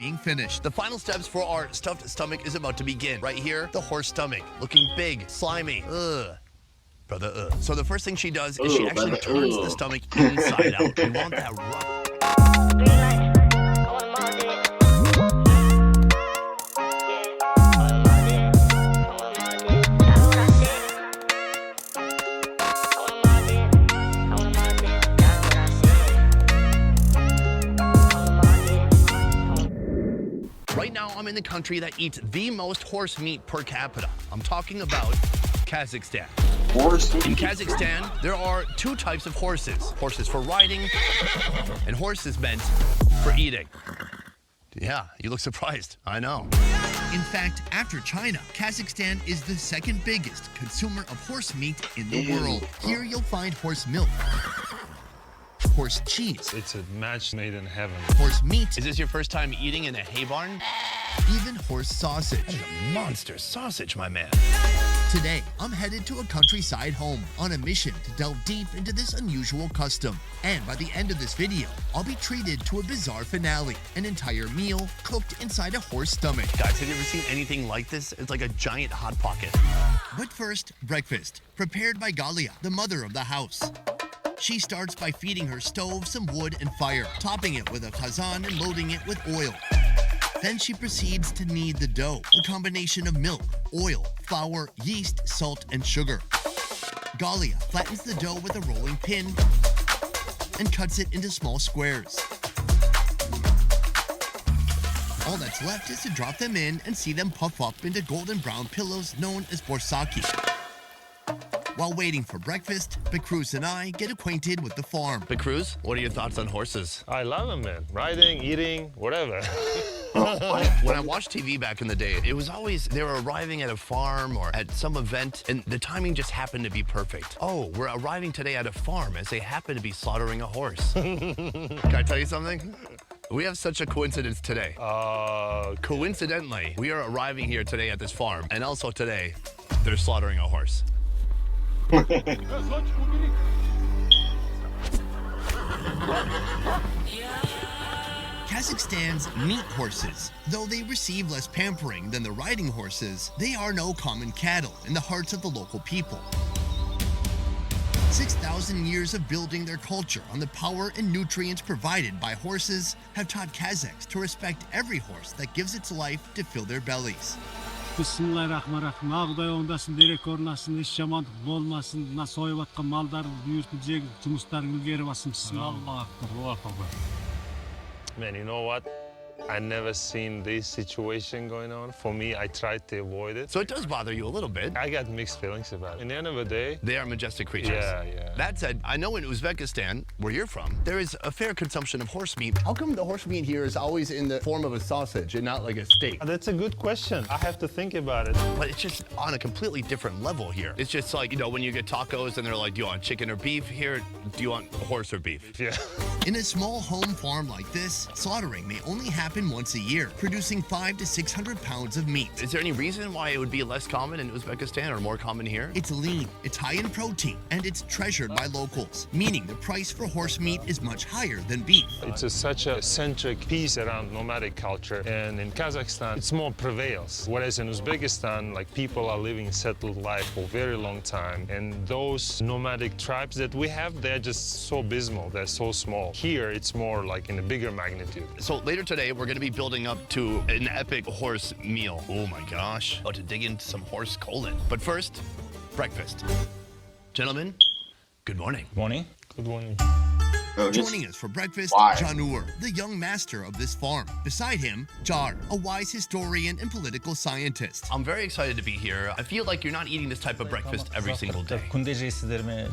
being finished. The final steps for our stuffed stomach is about to begin. Right here, the horse stomach, looking big, slimy. Ugh. Brother, ugh. So the first thing she does is she actually turns the stomach inside out. We want that rough. Right now, I'm in the country that eats the most horse meat per capita. I'm talking about Kazakhstan. In Kazakhstan, there are two types of horses. Horses for riding and horses meant for eating. Yeah, you look surprised. I know. In fact, after China, Kazakhstan is the second biggest consumer of horse meat in the world. Here you'll find horse milk, horse cheese. It's a match made in heaven. Horse meat. Is this your first time eating in a hay barn? Even horse sausage. That is a monster sausage, my man. Today, I'm headed to a countryside home on a mission to delve deep into this unusual custom. And by the end of this video, I'll be treated to a bizarre finale, an entire meal cooked inside a horse stomach. Guys, have you ever seen anything like this? It's like a giant hot pocket. But first, breakfast, prepared by Galia, the mother of the house. She starts by feeding her stove some wood and fire, topping it with a kazan and loading it with oil. Then she proceeds to knead the dough, a combination of milk, oil, flour, yeast, salt, and sugar. Galia flattens the dough with a rolling pin and cuts it into small squares. All that's left is to drop them in and see them puff up into golden brown pillows known as borsaki. While waiting for breakfast, Bekruz and I get acquainted with the farm. Bekruz, what are your thoughts on horses? I love them, man. Riding, eating, whatever. When I watched TV back in the day, it was always they were arriving at a farm or at some event, and the timing just happened to be perfect. Oh, we're arriving today at a farm as they happen to be slaughtering a horse. Can I tell you something? We have such a coincidence today. Coincidentally, we are arriving here today at this farm, and also today, they're slaughtering a horse. Kazakhstan's meat horses, though they receive less pampering than the riding horses, they are no common cattle in the hearts of the local people. 6,000 years of building their culture on the power and nutrients provided by horses have taught Kazakhs to respect every horse that gives its life to fill their bellies. Bismillahirrahmanirrahim. Ағдай оңдасын, берек орнасын, еш жамандық болмасын. Мына сойып атқан малдарды бұйыртып жегіп, жұмыстарын үлгеріп басымсыз. Аллах акбар. Man, you know what? I never seen this situation going on. For me, I tried to avoid it. So it does bother you a little bit. I got mixed feelings about it. In the end of the day, they are majestic creatures. Yeah. That said, I know in Uzbekistan, where you're from, there is a fair consumption of horse meat. How come the horse meat here is always in the form of a sausage and not like a steak? That's a good question. I have to think about it. But it's just on a completely different level here. It's just like, you know, when you get tacos and they're like, do you want chicken or beef? Here, do you want horse or beef? Yeah. In a small home farm like this, slaughtering may only happen once a year, producing 500 to 600 pounds of meat. Is there any reason why it would be less common in Uzbekistan or more common here? It's lean, it's high in protein, and it's treasured by locals, meaning the price for horse meat is much higher than beef. It's such a centric piece around nomadic culture, and in Kazakhstan, it's more prevails. Whereas in Uzbekistan, like people are living settled life for a very long time, and those nomadic tribes that we have, they're just so abysmal, they're so small. Here, it's more like in a bigger magnitude. So later today, we're going to be building up to an epic horse meal. Oh my gosh. About to dig into some horse colon. But first, breakfast. Gentlemen, good morning. Morning. Good morning. Joining us for breakfast, Janur, the young master of this farm. Beside him, Jar, a wise historian and political scientist. I'm very excited to be here. I feel like you're not eating this type of breakfast every single day.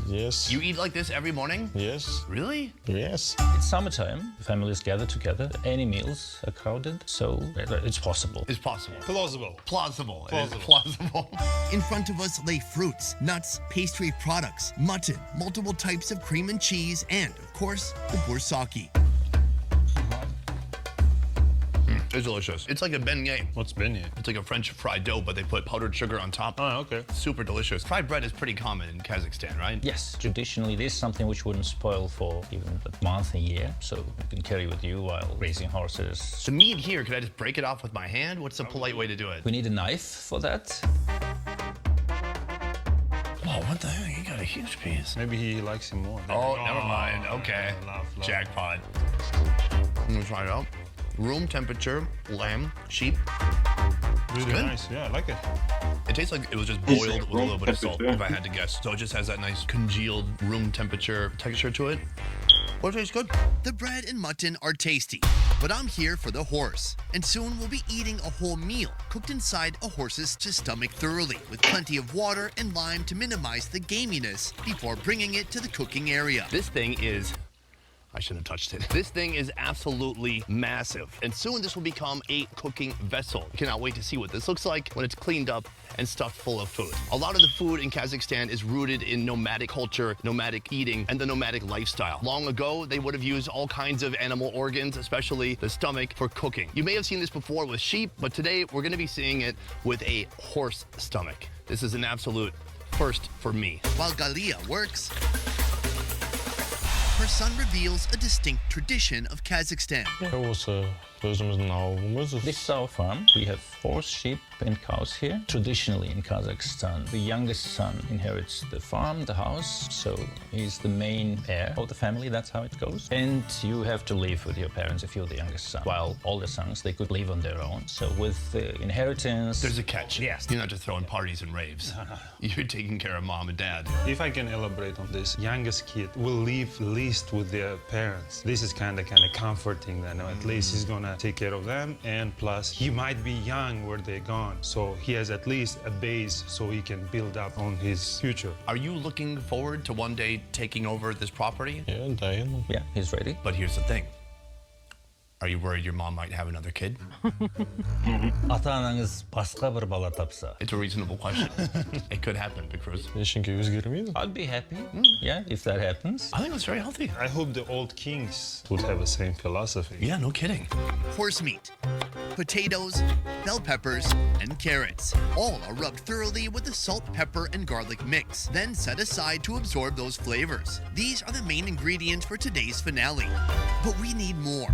Yes. You eat like this every morning? Yes. Really? Yes. It's summertime. Families gather together. Any meals are crowded, so it's possible. It's possible. Plausible. Plausible. It is plausible. In front of us lay fruits, nuts, pastry products, mutton, multiple types of cream and cheese, and, of course, the borsaki. It's delicious. It's like a beignet. What's beignet? It's like a French fried dough, but they put powdered sugar on top. Oh, okay. Super delicious. Fried bread is pretty common in Kazakhstan, right? Yes, traditionally this is something which wouldn't spoil for even a month, a year, so you can carry with you while raising horses. The meat here, could I just break it off with my hand? What's the polite way to do it? We need a knife for that. Oh, what the heck? He got a huge piece. Maybe he likes him more. Oh, never mind. Okay. Love. Jackpot. I'm gonna try it out. Room temperature, lamb, sheep. Really good. nice. Yeah, I like it. It tastes like it was just Tastes boiled like with a little bit of salt, room if I had to guess. So it just has that nice congealed room temperature texture to it. Well, it tastes good. The bread and mutton are tasty, but I'm here for the horse. And soon we'll be eating a whole meal cooked inside a horse's stomach thoroughly, with plenty of water and lime to minimize the gaminess before bringing it to the cooking area. This thing is... I shouldn't have touched it. This thing is absolutely massive. And soon this will become a cooking vessel. I cannot wait to see what this looks like when it's cleaned up and stuffed full of food. A lot of the food in Kazakhstan is rooted in nomadic culture, nomadic eating, and the nomadic lifestyle. Long ago, they would have used all kinds of animal organs, especially the stomach, for cooking. You may have seen this before with sheep, but today we're gonna be seeing it with a horse stomach. This is an absolute first for me. While Galia works, her son reveals a distinct tradition of Kazakhstan. This is our farm. We have horse, sheep, and cows here. Traditionally in Kazakhstan, the youngest son inherits the farm, the house, so he's the main heir of the family. That's how it goes. And you have to live with your parents if you're the youngest son. While older sons, they could live on their own. So with the inheritance... There's a catch. Yes. You're not just throwing parties and raves. You're taking care of mom and dad. If I can elaborate on this, youngest kid will live least with their parents. This is kind of comforting then. At least he's gonna take care of them, and plus he might be young where they're gone, so he has at least a base so he can build up on his future. Are you looking forward to one day taking over this property? Yeah, he's ready. But here's the thing. Are you worried your mom might have another kid? Ата-анаңыз басқа бір бала тапса. It's a reasonable question. It could happen, Big Cruz. I'd be happy, yeah, if that happens. I think that's very healthy. I hope the old kings would have the same philosophy. Yeah, no kidding. Horse meat, potatoes, bell peppers, and carrots. All are rubbed thoroughly with the salt, pepper, and garlic mix, then set aside to absorb those flavors. These are the main ingredients for today's finale. But we need more.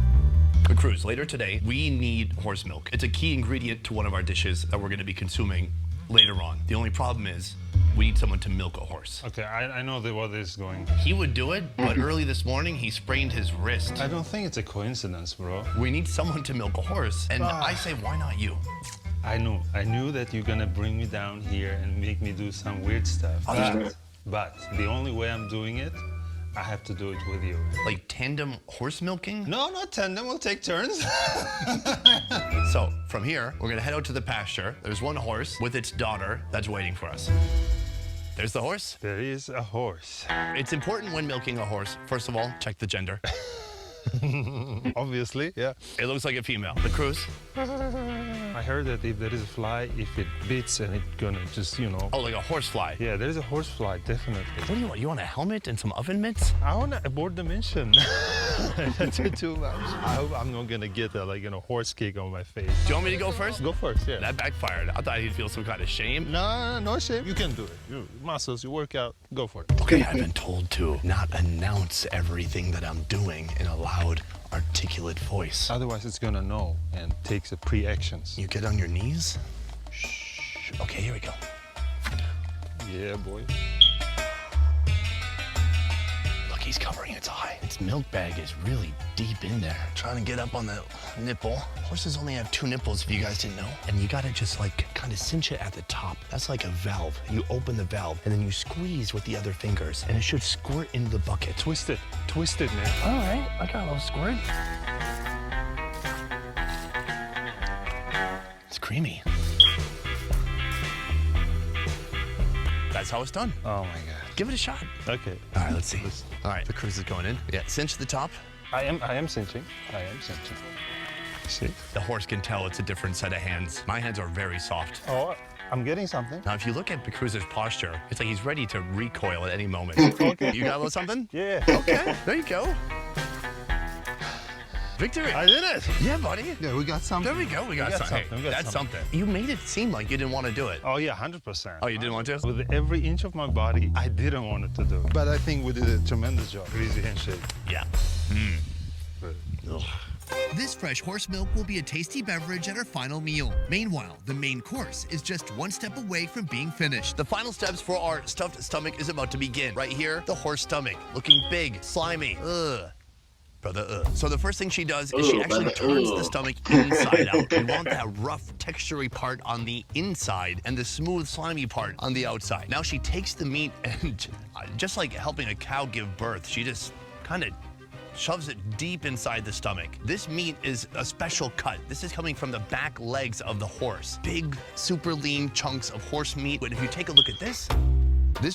But Cruz, later today, we need horse milk. It's a key ingredient to one of our dishes that we're going to be consuming later on. The only problem is we need someone to milk a horse. Okay, I know what is going. He would do it, but early this morning, he sprained his wrist. I don't think it's a coincidence, bro. We need someone to milk a horse, and I say, why not you? I knew that you're gonna bring me down here and make me do some weird stuff. But the only way I'm doing it, I have to do it with you. Like tandem horse milking? No, not tandem, we'll take turns. So, from here, we're gonna head out to the pasture. There's one horse with its daughter that's waiting for us. There's the horse. There is a horse. It's important when milking a horse, first of all, check the gender. Obviously, yeah. It looks like a female. The Cruz. I heard that if there is a fly, if it bites and it's gonna just, Oh, like a horse fly. Yeah, there is a horse fly, definitely. What do you want? You want a helmet and some oven mitts? I want to abort the mission. That's too much. I hope I'm not gonna get a horse kick on my face. Do you want me to go first? Go first, yeah. That backfired. I thought he'd feel some kind of shame. No shame. You can do it. Your muscles, you work out, go for it. Okay, I've been told to not announce everything that I'm doing in a loud, articulate voice. Otherwise, it's gonna know and takes a pre-actions. You get on your knees? Shh. Okay, here we go. Yeah, boy. Look, he's covering its eye. Its milk bag is really deep in there. Trying to get up on the nipple. Horses only have 2 nipples, if you guys didn't know. And you gotta just kind of cinch it at the top. That's like a valve. You open the valve and then you squeeze with the other fingers and it should squirt into the bucket. Twist it, man. All right, I got a little squirt. It's creamy. That's how it's done. Oh my God. Give it a shot. Okay. All right, let's see. All right, the Cruz is going in. Yeah, cinch the top. I am cinching. See? The horse can tell it's a different set of hands. My hands are very soft. Oh, I'm getting something. Now, if you look at Cruz's posture, it's like he's ready to recoil at any moment. Okay. You got a little something? Yeah. Okay, there you go. Victor, I did it. yeah, buddy. Yeah, we got something. There we go. We got something. something. We got That's something. something. You made it seem like you didn't want to do it. Oh yeah, 100%. Oh, you didn't want to? With every inch of my body, I didn't want it to do. But I think we did a tremendous job. Crazy handshake. Yeah. But- This fresh horse milk will be a tasty beverage at our final meal. Meanwhile, the main course is just one step away from being finished. The final steps for our stuffed stomach is about to begin. Right here, the horse stomach, looking big, slimy. Ugh. Brother, ugh. So the first thing she does is she actually turns the stomach inside out. We want that rough, textury part on the inside and the smooth, slimy part on the outside. Now she takes the meat and just like helping a cow give birth, she just kind of shoves it deep inside the stomach. This meat is a special cut. This is coming from the back legs of the horse. Big, super lean chunks of horse meat. But if you take a look at this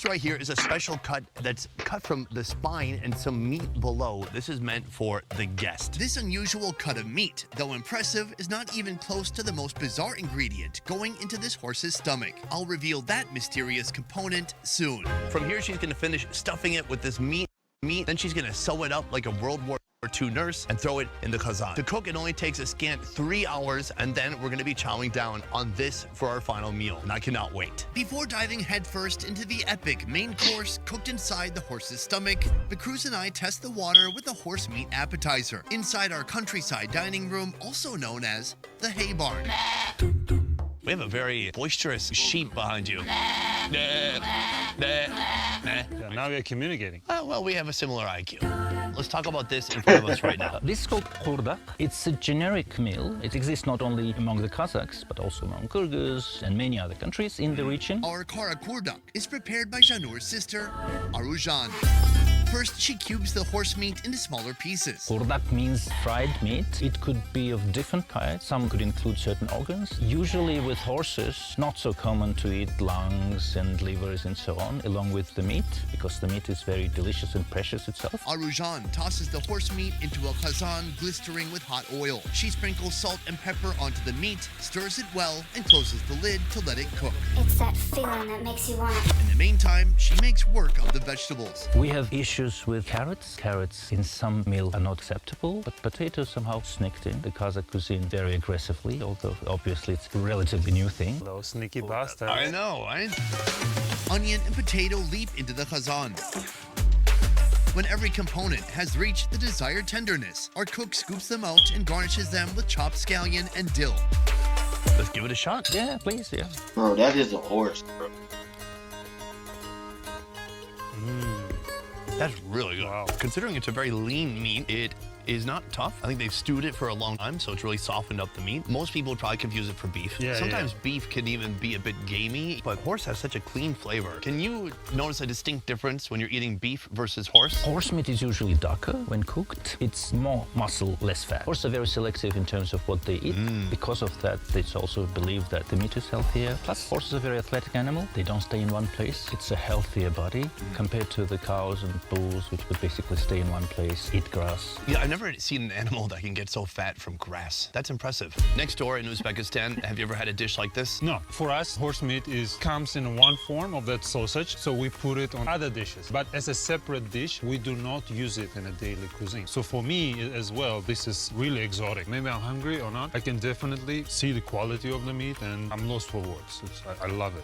right here is a special cut that's cut from the spine and some meat below. This is meant for the guest. This unusual cut of meat, though impressive, is not even close to the most bizarre ingredient going into this horse's stomach. I'll reveal that mysterious component soon. From here, she's gonna finish stuffing it with this meat. Then she's gonna sew it up like a World War II nurse and throw it in the kazan. To cook, it only takes a scant 3 hours, and then we're gonna be chowing down on this for our final meal, and I cannot wait. Before diving headfirst into the epic main course cooked inside the horse's stomach, the Cruz and I test the water with a horse meat appetizer inside our countryside dining room, also known as the hay barn. We have a very boisterous sheep behind you. Yeah, now we are communicating. Well, we have a similar IQ. Let's talk about this in front of us right now. This is called khurdak. It's a generic meal. It exists not only among the Kazakhs, but also among Kyrgyz and many other countries in the region. Our kara kurdak is prepared by Janur's sister, Arujan. First, she cubes the horse meat into smaller pieces. Khurdak means fried meat. It could be of different kinds. Some could include certain organs. Usually with horses, not so common to eat lungs and livers and so on, along with the meat, because the meat is very delicious and precious itself. Arujan tosses the horse meat into a kazan glistering with hot oil. She sprinkles salt and pepper onto the meat, stirs it well, and closes the lid to let it cook. It's that feeling that makes you want to. In the meantime, she makes work of the vegetables. We have issues with carrots. Carrots in some meal are not acceptable, but potatoes somehow sneaked in the Kazakh cuisine very aggressively, although obviously it's a relatively new thing. Those sneaky bastards. I know, right? Onion and potato leap into the kazan. When every component has reached the desired tenderness, our cook scoops them out and garnishes them with chopped scallion and dill. Let's give it a shot. Yeah, please, yeah. Bro, that is a horse, bro. That's really good. Wow. Considering it's a very lean meat, it is not tough. I think they've stewed it for a long time, so it's really softened up the meat. Most people would probably confuse it for beef. Yeah, Sometimes beef can even be a bit gamey, but horse has such a clean flavor. Can you notice a distinct difference when you're eating beef versus horse? Horse meat is usually darker when cooked. It's more muscle, less fat. Horses are very selective in terms of what they eat. Because of that, it's also believed that the meat is healthier. Plus, horses are a very athletic animal. They don't stay in one place. It's a healthier body compared to the cows and bulls, which would basically stay in one place, eat grass. Yeah, I've never seen an animal that can get so fat from grass. That's impressive. Next door in Uzbekistan, have you ever had a dish like this? No, for us, horse meat comes in one form of that sausage, so we put it on other dishes. But as a separate dish, we do not use it in a daily cuisine. So for me as well, this is really exotic. Maybe I'm hungry or not. I can definitely see the quality of the meat, and I'm lost for words. I love it.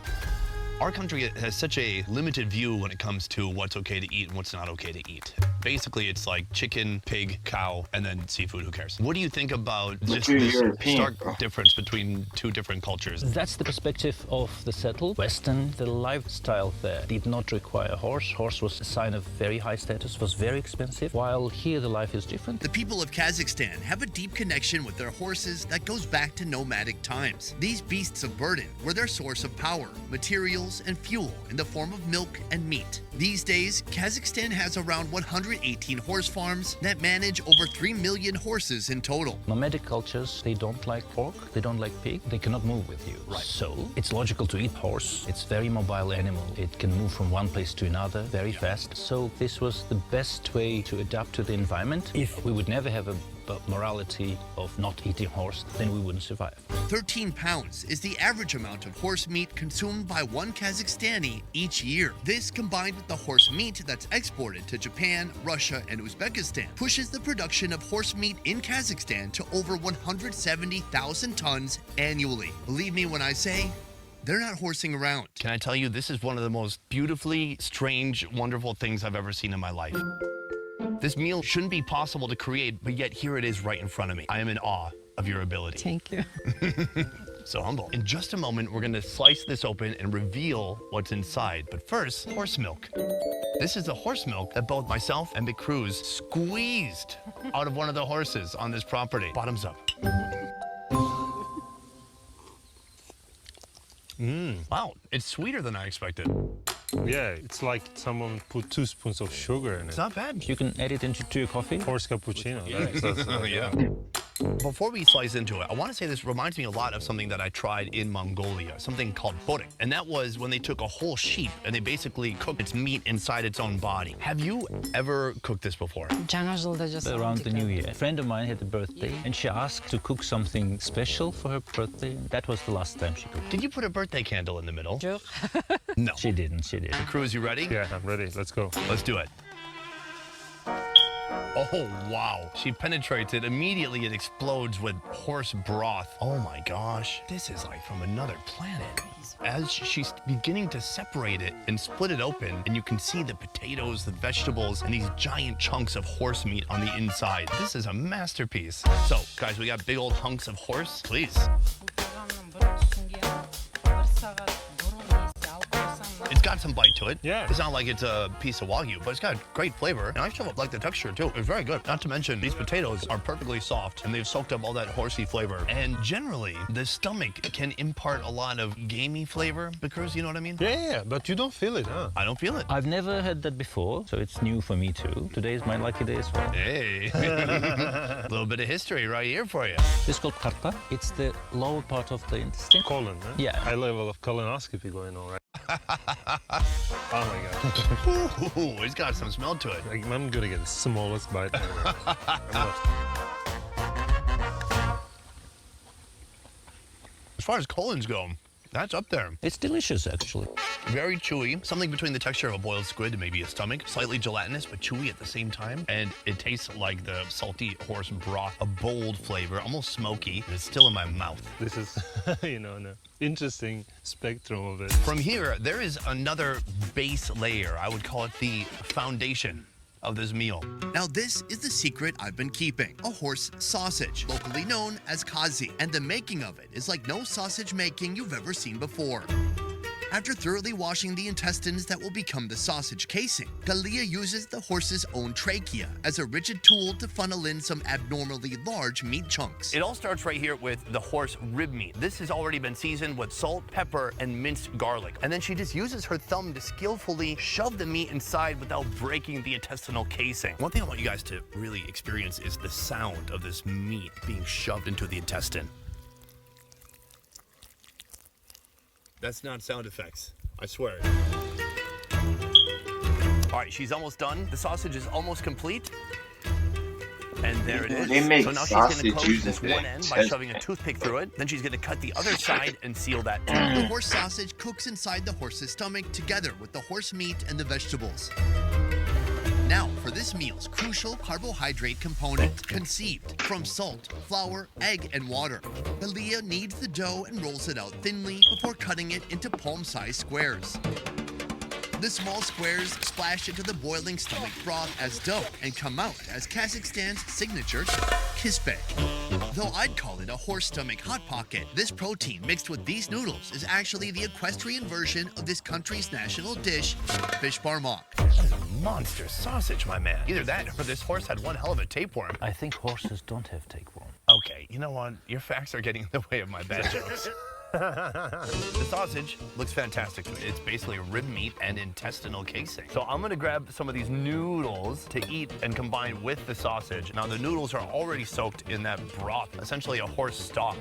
Our country has such a limited view when it comes to what's okay to eat and what's not okay to eat. Basically, it's like chicken, pig, cow, and then seafood, who cares? What do you think about just you're this European, stark bro. difference between two different cultures? That's the perspective of the settled Western. The lifestyle there did not require a horse. Horse was a sign of very high status, was very expensive, while here the life is different. The people of Kazakhstan have a deep connection with their horses that goes back to nomadic times. These beasts of burden were their source of power, materials, and fuel in the form of milk and meat. These days, Kazakhstan has around 118 horse farms that manage over 3 million horses in total. Nomadic cultures, they don't like pork, they don't like pig, they cannot move with you. Right. So it's logical to eat horse. It's a very mobile animal. It can move from one place to another very fast. So this was the best way to adapt to the environment. If we would never have a the morality of not eating horse, then we wouldn't survive. 13 pounds is the average amount of horse meat consumed by one Kazakhstani each year. This, combined with the horse meat that's exported to Japan, Russia, and Uzbekistan, pushes the production of horse meat in Kazakhstan to over 170,000 tons annually. Believe me when I say, they're not horsing around. Can I tell you, this is one of the most beautifully strange, wonderful things I've ever seen in my life. This meal shouldn't be possible to create, but yet here it is right in front of me. I am in awe of your ability. Thank you. So humble. In just a moment, we're gonna slice this open and reveal what's inside. But first, horse milk. This is the horse milk that both myself and Big Cruz squeezed out of one of the horses on this property. Bottoms up. Wow, it's sweeter than I expected. Yeah, it's like someone put 2 spoons of sugar in it. It's not bad. You can add it into your coffee. Horse cappuccino. Yeah. Before we slice into it, I want to say this reminds me a lot of something that I tried in Mongolia, something called borek. And that was when they took a whole sheep and they basically cooked its meat inside its own body. Have you ever cooked this before? Жаңа жылда жасалған Around the екен. new year. A friend of mine had a birthday and she asked to cook something special for her birthday. That was the last time she cooked. Did you put a birthday candle in the middle? Жоқ. No. She didn't. Cruz, you ready? Yeah, I'm ready. Let's go. Let's do it. Oh, wow. She penetrates it. Immediately, it explodes with horse broth. Oh, my gosh. This is like from another planet. As she's beginning to separate it and split it open, and you can see the potatoes, the vegetables, and these giant chunks of horse meat on the inside. This is a masterpiece. So, guys, we got big old hunks of horse. Please. It's got some bite to it. Yeah. It's not like it's a piece of Wagyu, but it's got great flavor. And I actually like the texture too. It's very good. Not to mention, these potatoes are perfectly soft and they've soaked up all that horsey flavor. And generally, the stomach can impart a lot of gamey flavor, because you know what I mean? Yeah, but you don't feel it, huh? I don't feel it. I've never had that before, so it's new for me too. Today is my lucky day as well. Hey, a little bit of history right here for you. This is called karpa. It's the lower part of the intestine. Colon, huh? Yeah. High level of colonoscopy going on, right? Oh my god. Ooh, it's got some smell to it. Like, I'm gonna get the smallest bite. As far as colons go, that's up there. It's delicious, actually. Very chewy, something between the texture of a boiled squid and maybe a stomach. Slightly gelatinous, but chewy at the same time. And it tastes like the salty horse broth, a bold flavor, almost smoky, and it's still in my mouth. This is, you know, an interesting spectrum of it. From here, there is another base layer. I would call it the foundation of this meal. Now this is the secret I've been keeping. A horse sausage, locally known as kazi. And the making of it is like no sausage making you've ever seen before. After thoroughly washing the intestines that will become the sausage casing, Galia uses the horse's own trachea as a rigid tool to funnel in some abnormally large meat chunks. It all starts right here with the horse rib meat. This has already been seasoned with salt, pepper, and minced garlic. And then she just uses her thumb to skillfully shove the meat inside without breaking the intestinal casing. One thing I want you guys to really experience is the sound of this meat being shoved into the intestine. That's not sound effects, I swear. All right, she's almost done. The sausage is almost complete. And there it is. They make so now she's going to sausage close using this the one end by shoving a toothpick through it. Then she's going to cut the other side and seal that too. The horse sausage cooks inside the horse's stomach together with the horse meat and the vegetables. Now, for this meal's crucial carbohydrate component, conceived from salt, flour, egg, and water. Galia kneads the dough and rolls it out thinly before cutting it into palm-sized squares. The small squares splash into the boiling stomach broth as dough and come out as Kazakhstan's signature kispek. Though I'd call it a horse stomach hot pocket, this protein mixed with these noodles is actually the equestrian version of this country's national dish, fish barmak. Monster sausage, my man. Either that or this horse had one hell of a tapeworm. I think horses don't have tapeworm. Okay, you know what? Your facts are getting in the way of my bad jokes. The sausage looks fantastic. It's basically rib meat and intestinal casing. So I'm gonna grab some of these noodles to eat and combine with the sausage. Now the noodles are already soaked in that broth, essentially a horse stock.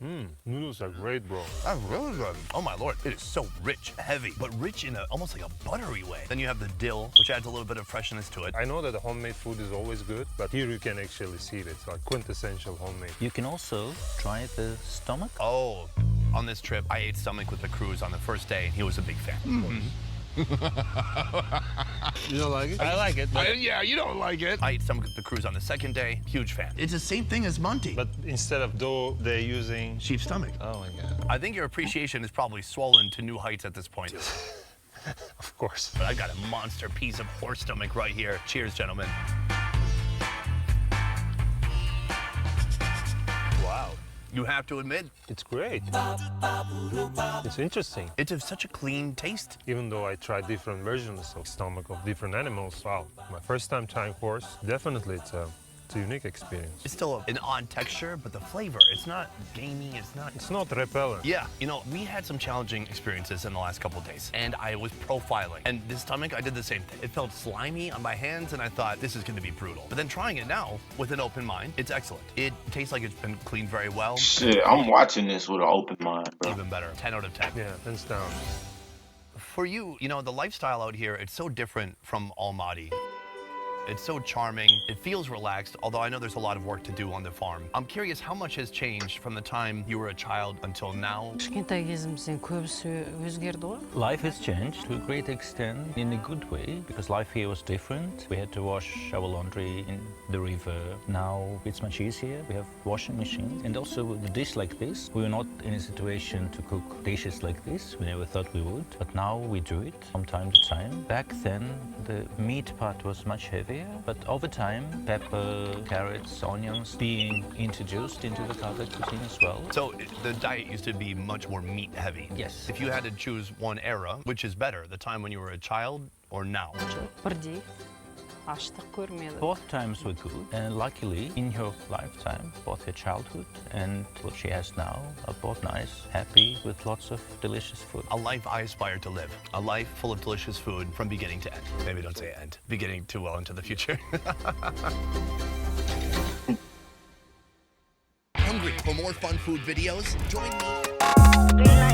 Noodles are great, bro. That's really good. Oh my lord, it is so rich, heavy, but rich in almost like a buttery way. Then you have the dill, which adds a little bit of freshness to it. I know that the homemade food is always good, but here you can actually see it. It's like quintessential homemade. You can also try the stomach. Oh, on this trip, I ate stomach with the cruise on the first day. He was a big fan. You don't like it? I like it, but, Yeah, you don't like it. I ate stomach with the cruise on the second day. Huge fan. It's the same thing as Monty. but instead of dough, they're using... Sheep stomach. Oh my God. I think your appreciation is probably swollen to new heights at this point. Of course. But I got a monster piece of horse stomach right here. Cheers, gentlemen. Wow. You have to admit, It's great. It's interesting. it's such a clean taste. Even though I tried different versions of stomach of different animals, wow. My first time trying horse, definitely it's a unique experience. It's still an odd texture, but the flavor, it's not gamey, it's not... It's not repellent. Yeah, you know, we had some challenging experiences in the last couple of days, and I was profiling. And this stomach, I did the same thing. It felt slimy on my hands, and I thought, this is gonna be brutal. But then trying it now, with an open mind, it's excellent. It tastes like it's been cleaned very well. Shit, I'm watching this with an open mind, bro. Even better, 10 out of 10. Yeah, hands down. For you, you know, the lifestyle out here, it's so different from Almaty. It's so charming. It feels relaxed, although I know there's a lot of work to do on the farm. I'm curious how much has changed from the time you were a child until now. Кішкентай кезімізден көбісі өзгерді ғой. Life has changed to a great extent in a good way because life here was different. We had to wash our laundry in the river. Now it's much easier. We have washing machines. And also with a dish like this, we were not in a situation to cook dishes like this. We never thought we would. But now we do it from time to time. Back then, the meat part was much heavier. But over time, pepper, carrots, onions being introduced into the Kazakh cuisine as well. So the diet used to be much more meat heavy. Yes. If you had to choose one era, which is better, the time when you were a child or now? Бірдей аштық көрмеді. Both times were good, and luckily, in her lifetime, both her childhood and what she has now are both nice, happy, with lots of delicious food. A life I aspire to live. A life full of delicious food from beginning to end. Maybe don't say end. Beginning too well into the future. Hungry for more fun food videos? Join me.